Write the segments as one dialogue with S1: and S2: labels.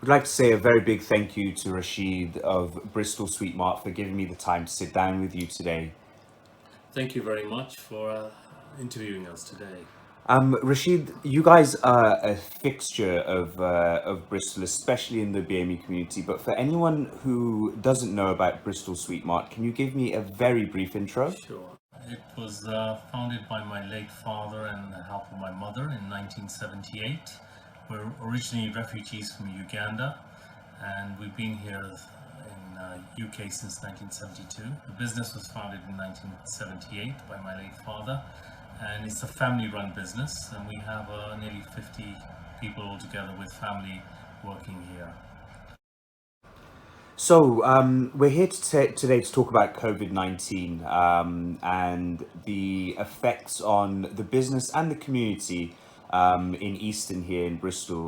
S1: I'd like to say a very big thank you to Rashid of Bristol Sweetmart for giving me the time to sit down with you today.
S2: Thank you very much for interviewing us today.
S1: Rashid, you guys are a fixture of Bristol, especially in the BME community. But for anyone who doesn't know about Bristol Sweetmart, can you give me a very brief intro?
S2: Sure. It was founded by my late father and the help of my mother in 1978. We're originally refugees from Uganda, and we've been here in UK since 1972. The business was founded in 1978 by my late father, and it's a family-run business, and we have nearly 50 people altogether with family working here.
S1: So, we're here today to talk about COVID-19 and the effects on the business and the community in Easton here in Bristol.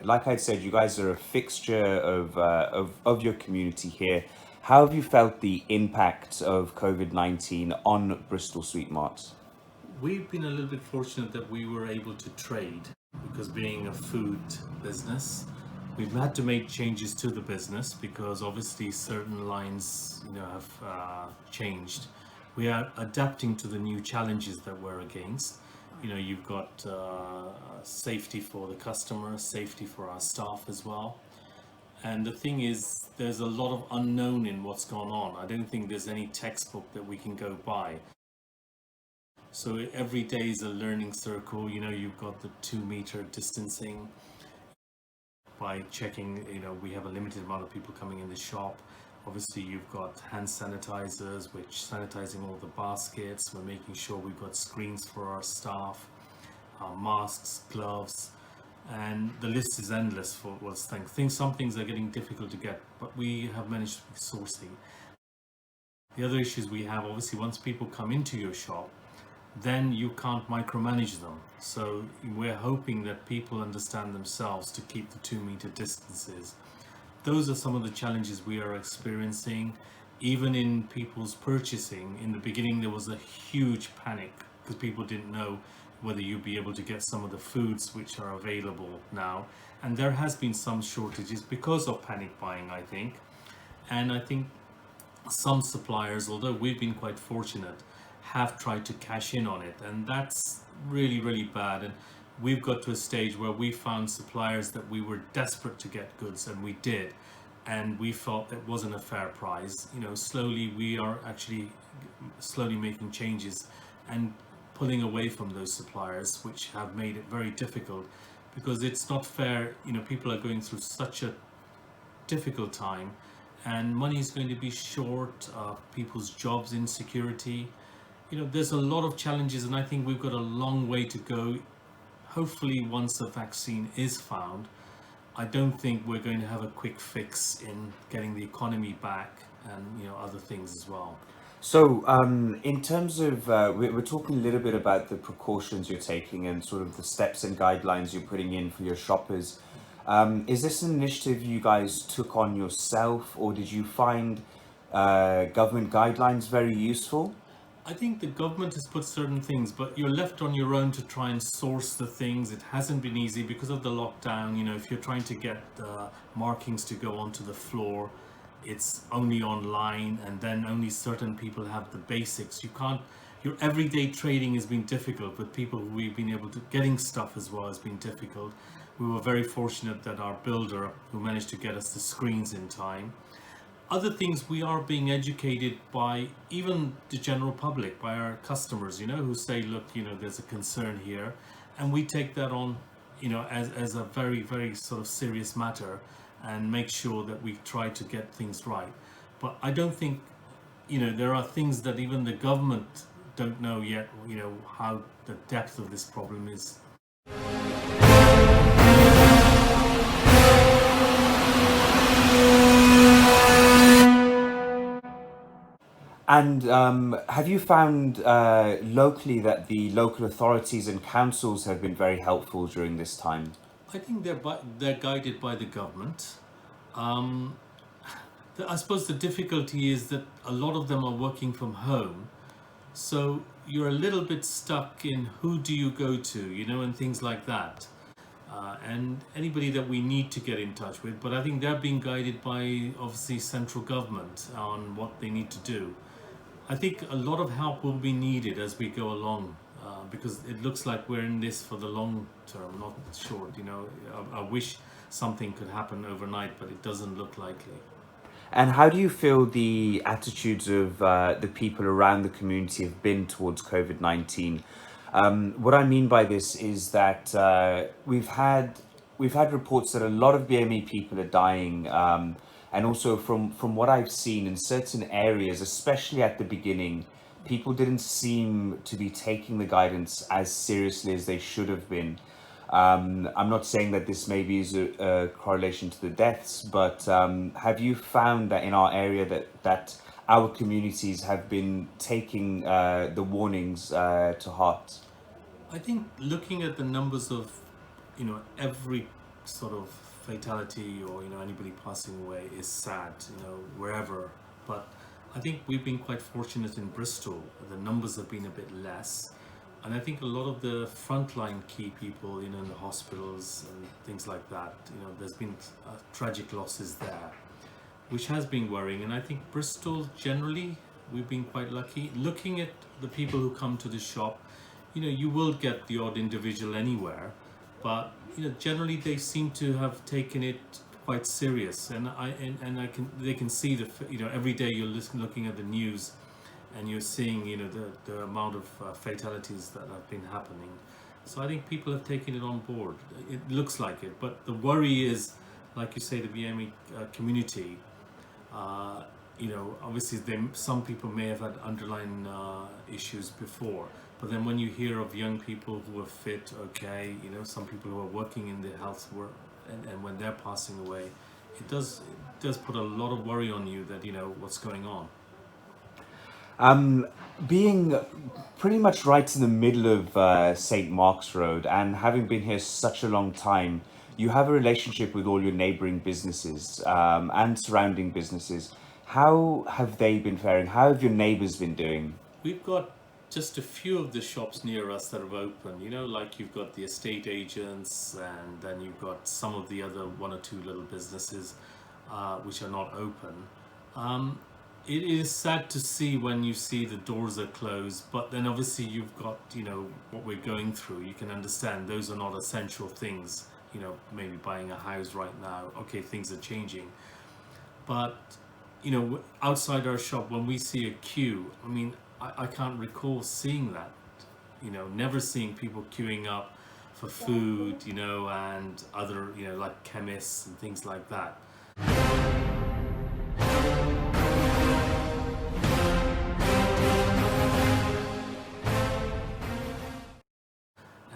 S1: Like I said, you guys are a fixture of your community here. How have you felt the impact of COVID-19 on Bristol Sweetmarts?
S2: We've been a little bit fortunate that we were able to trade because being a food business, we've had to make changes to the business because obviously certain lines, have changed. We are adapting to the new challenges that we're against. You've got safety for the customer, safety for our staff as well. And the thing is, there's a lot of unknown in what's gone on. I don't think there's any textbook that we can go by. So every day is a learning circle. You've got the 2 meter distancing by checking, we have a limited amount of people coming in the shop. Obviously, you've got hand sanitizers, which sanitizing all the baskets. We're making sure we've got screens for our staff, masks, gloves, and the list is endless for what's things. Some things are getting difficult to get, but we have managed to be sourcing. The other issues we have, obviously, once people come into your shop, then you can't micromanage them. So we're hoping that people understand themselves to keep the 2 meter distances. Those are some of the challenges we are experiencing. Even in people's purchasing, in the beginning there was a huge panic because people didn't know whether you'd be able to get some of the foods which are available now. And there has been some shortages because of panic buying, I think. And I think some suppliers, although we've been quite fortunate, have tried to cash in on it, and that's really, really bad. And we've got to a stage where we found suppliers that we were desperate to get goods, and we did, and we felt it wasn't a fair price. Slowly we are actually slowly making changes and pulling away from those suppliers, which have made it very difficult because it's not fair. People are going through such a difficult time, and money is going to be short, people's jobs insecurity. There's a lot of challenges, and I think we've got a long way to go. Hopefully, once a vaccine is found, I don't think we're going to have a quick fix in getting the economy back and other things as well.
S1: So, in terms of, we're talking a little bit about the precautions you're taking and sort of the steps and guidelines you're putting in for your shoppers. Is this an initiative you guys took on yourself, or did you find government guidelines very useful?
S2: I think the government has put certain things, but you're left on your own to try and source the things. It hasn't been easy because of the lockdown. If you're trying to get the markings to go onto the floor, it's only online, and then only certain people have the basics. You can't. Your everyday trading has been difficult with people who we've been able to getting stuff as well has been difficult. We were very fortunate that our builder, who managed to get us the screens in time. Other things, we are being educated by even the general public, by our customers, who say, look, there's a concern here, and we take that on, as a very, very sort of serious matter, and make sure that we try to get things right. But I don't think, there are things that even the government don't know yet, how the depth of this problem is.
S1: And have you found locally that the local authorities and councils have been very helpful during this time?
S2: I think they're guided by the government. Um, I suppose the difficulty is that a lot of them are working from home, so you're a little bit stuck in who do you go to, and things like that. and anybody that we need to get in touch with. But I think they're being guided by obviously central government on what they need to do. I think a lot of help will be needed as we go along, because it looks like we're in this for the long term, not short. I wish something could happen overnight, but it doesn't look likely.
S1: And how do you feel the attitudes of the people around the community have been towards COVID-19? What I mean by this is that we've had reports that a lot of BME people are dying, and also from what I've seen in certain areas, especially at the beginning, people didn't seem to be taking the guidance as seriously as they should have been. I'm not saying that this maybe is a correlation to the deaths, but have you found that in our area that our communities have been taking the warnings to heart?
S2: I think looking at the numbers of, every sort of fatality or, anybody passing away is sad, wherever. But I think we've been quite fortunate in Bristol. The numbers have been a bit less. And I think a lot of the frontline key people, in the hospitals and things like that, there's been tragic losses there, which has been worrying. And I think Bristol generally, we've been quite lucky. Looking at the people who come to the shop, you will get the odd individual anywhere, but generally they seem to have taken it quite serious. And they can see every day you're looking at the news, and you're seeing the amount of fatalities that have been happening. So I think people have taken it on board. It looks like it, but the worry is, like you say, the BME community. Obviously some people may have had underlying issues before, but then when you hear of young people who are fit, okay, some people who are working in the health work, and when they're passing away, it does put a lot of worry on you that what's going on.
S1: Being pretty much right in the middle of St. Mark's Road, and having been here such a long time, you have a relationship with all your neighbouring businesses and surrounding businesses. How have they been faring? How have your neighbours been doing?
S2: We've got just a few of the shops near us that have opened, like you've got the estate agents, and then you've got some of the other one or two little businesses which are not open. It is sad to see when you see the doors are closed, but then obviously you've got, what we're going through. You can understand those are not essential things, maybe buying a house right now. Okay, things are changing. But, outside our shop, when we see a queue, I can't recall seeing that, never seeing people queuing up for food, and other, like chemists and things like that.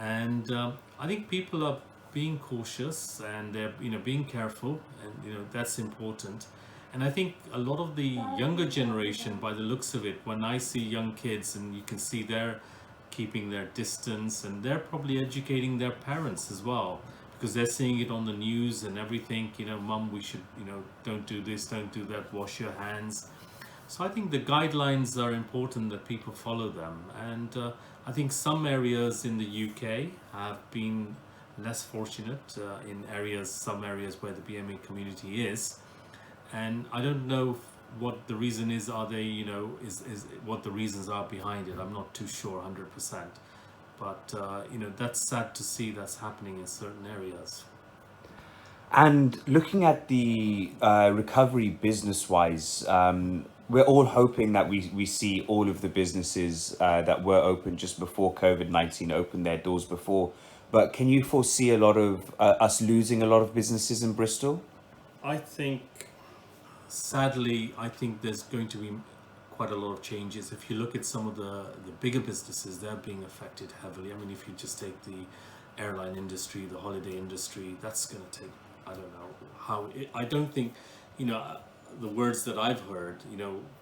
S2: And I think people are being cautious, and they're being careful, and that's important. And I think a lot of the younger generation, by the looks of it, when I see young kids, and you can see they're keeping their distance, and they're probably educating their parents as well, because they're seeing it on the news and everything. Mum, we should, don't do this, don't do that, wash your hands. So I think the guidelines are important that people follow them. And I think some areas in the UK have been less fortunate some areas where the BME community is. And I don't know what the reason is. Are they, is what the reasons are behind it? I'm not too sure 100%. But, that's sad to see that's happening in certain areas.
S1: And looking at the recovery business-wise, we're all hoping that we see all of the businesses that were open just before COVID-19 open their doors before. But can you foresee a lot of us losing a lot of businesses in Bristol?
S2: Sadly, I think there's going to be quite a lot of changes. If you look at some of the bigger businesses, they're being affected heavily. If you just take the airline industry, the holiday industry, that's going to take, I don't know how, I don't think, the words that I've heard,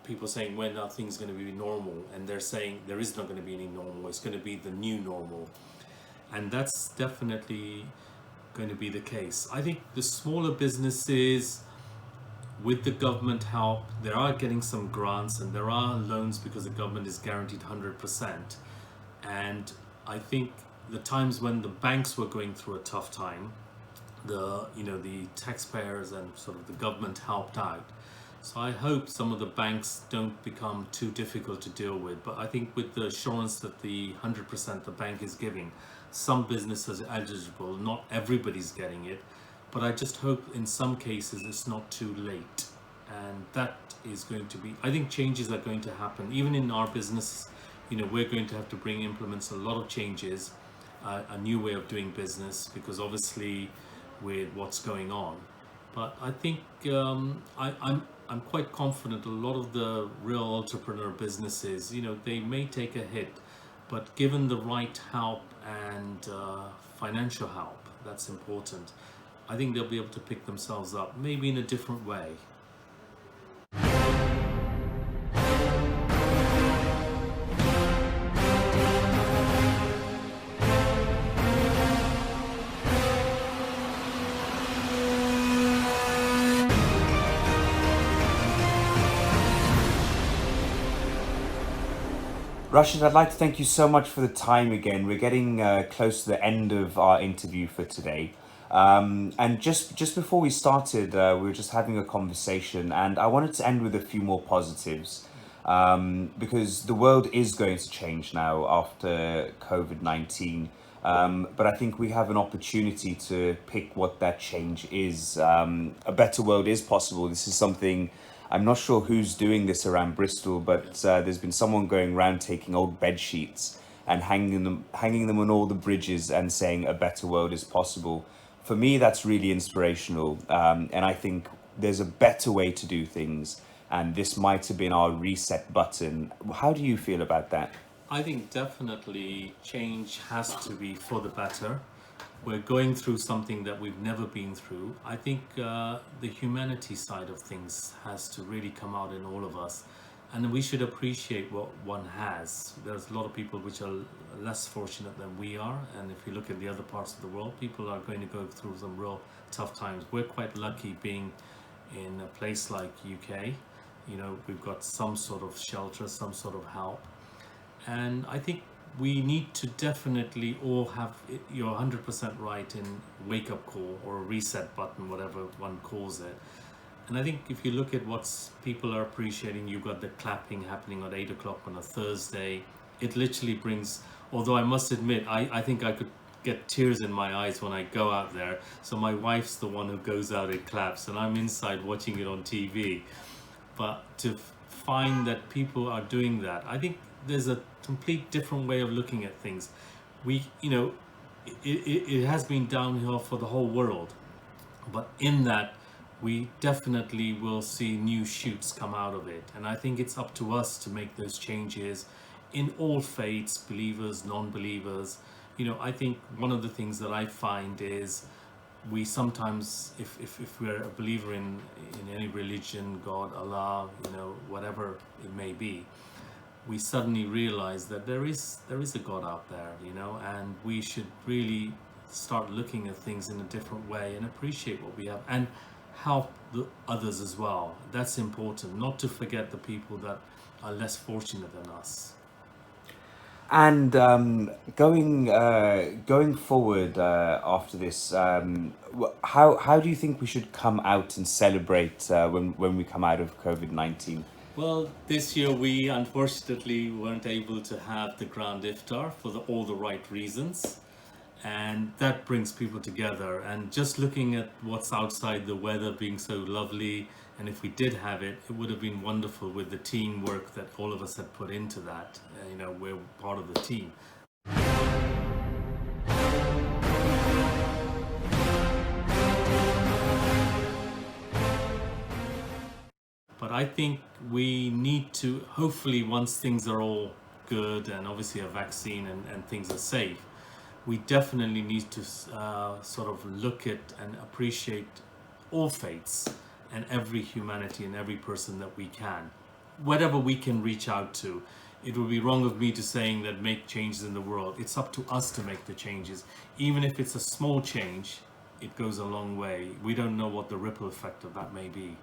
S2: people saying when are things going to be normal, and they're saying there is not going to be any normal, it's going to be the new normal. And that's definitely going to be the case. I think the smaller businesses, with the government help, they are getting some grants, and there are loans because the government is guaranteed 100%. And I think the times when the banks were going through a tough time, the taxpayers and sort of the government helped out. So I hope some of the banks don't become too difficult to deal with. But I think with the assurance that the 100% the bank is giving, some businesses are eligible, not everybody's getting it. But I just hope in some cases it's not too late. And that is going to be, I think changes are going to happen. Even in our business, we're going to have to implements a lot of changes, a new way of doing business, because obviously with what's going on. But I think I'm quite confident a lot of the real entrepreneur businesses, they may take a hit, but given the right help and financial help, that's important. I think they'll be able to pick themselves up, maybe in a different way.
S1: Rashid, I'd like to thank you so much for the time again. We're getting close to the end of our interview for today. And just before we started, we were just having a conversation, and I wanted to end with a few more positives, because the world is going to change now after COVID-19. But I think we have an opportunity to pick what that change is. A better world is possible. This is something, I'm not sure who's doing this around Bristol, but there's been someone going around taking old bed sheets and hanging them on all the bridges and saying a better world is possible. For me, that's really inspirational, and I think there's a better way to do things, and this might have been our reset button. How do you feel about that?
S2: I think definitely change has to be for the better. We're going through something that we've never been through. I think the humanity side of things has to really come out in all of us, and we should appreciate what one has. There's a lot of people which are less fortunate than we are, and if you look at the other parts of the world, people are going to go through some real tough times. We're quite lucky being in a place like UK. We've got some sort of shelter, some sort of help, and I think we need to definitely all have you're 100% right in wake up call or a reset button, whatever one calls it. And I think if you look at what people are appreciating, you've got the clapping happening at 8 o'clock on a Thursday. It literally brings, although I must admit, I think I could get tears in my eyes when I go out there. So my wife's the one who goes out and claps, and I'm inside watching it on TV. But to find that people are doing that, I think there's a complete different way of looking at things. It has been downhill for the whole world, but in that we definitely will see new shoots come out of it, and I think it's up to us to make those changes in all faiths, believers, non-believers. I think one of the things that I find is we sometimes, if we're a believer in any religion, God, Allah, whatever it may be, we suddenly realize that there is a God out there, and we should really start looking at things in a different way and appreciate what we have and help the others as well. That's important, not to forget the people that are less fortunate than us.
S1: And going forward after this, how do you think we should come out and celebrate when we come out of COVID-19?
S2: Well, this year we unfortunately weren't able to have the grand iftar for all the right reasons, and that brings people together. And just looking at what's outside, the weather being so lovely, and if we did have it, it would have been wonderful with the teamwork that all of us had put into that. We're part of the team. But I think we need to, hopefully once things are all good and obviously a vaccine and things are safe, we definitely need to sort of look at and appreciate all faiths and every humanity and every person that we can, whatever we can reach out to. It would be wrong of me to saying that make changes in the world. It's up to us to make the changes. Even if it's a small change, it goes a long way. We don't know what the ripple effect of that may be.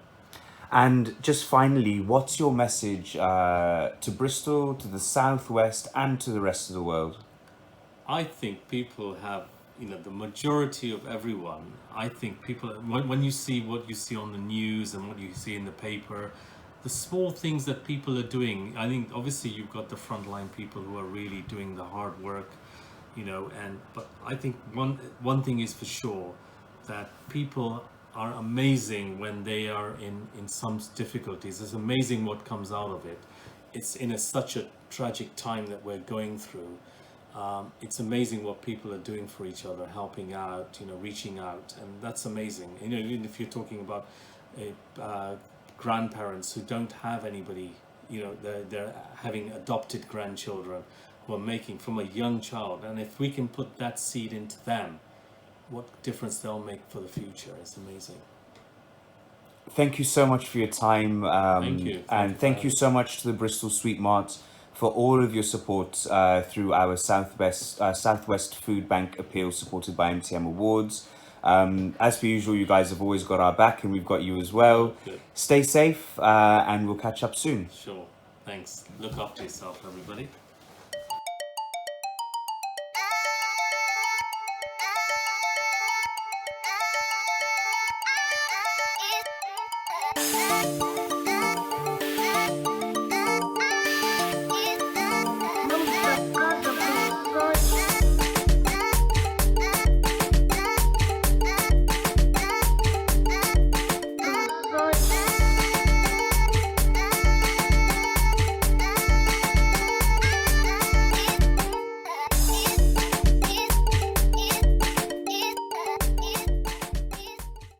S1: And just finally, what's your message to Bristol, to the Southwest, and to the rest of the world?
S2: I think people have, the majority of everyone, I think people, when you see what you see on the news and what you see in the paper, the small things that people are doing, I think obviously you've got the frontline people who are really doing the hard work, but I think one thing is for sure, that people are amazing when they are in some difficulties. It's amazing what comes out of it. It's in such a tragic time that we're going through. It's amazing what people are doing for each other, helping out, reaching out, and that's amazing. Even if you're talking about grandparents who don't have anybody, they're having adopted grandchildren who are making from a young child, and if we can put that seed into them, what difference they'll make for the future is amazing.
S1: Thank you so much for your time,
S2: Thank you.
S1: and thank you so much to the Bristol Sweetmart for all of your support through our Southwest Food Bank appeal supported by MTM Awards. As per usual, you guys have always got our back, and we've got you as well.
S2: Good.
S1: Stay safe, and we'll catch up soon.
S2: Sure. Thanks. Look after yourself, everybody.
S3: It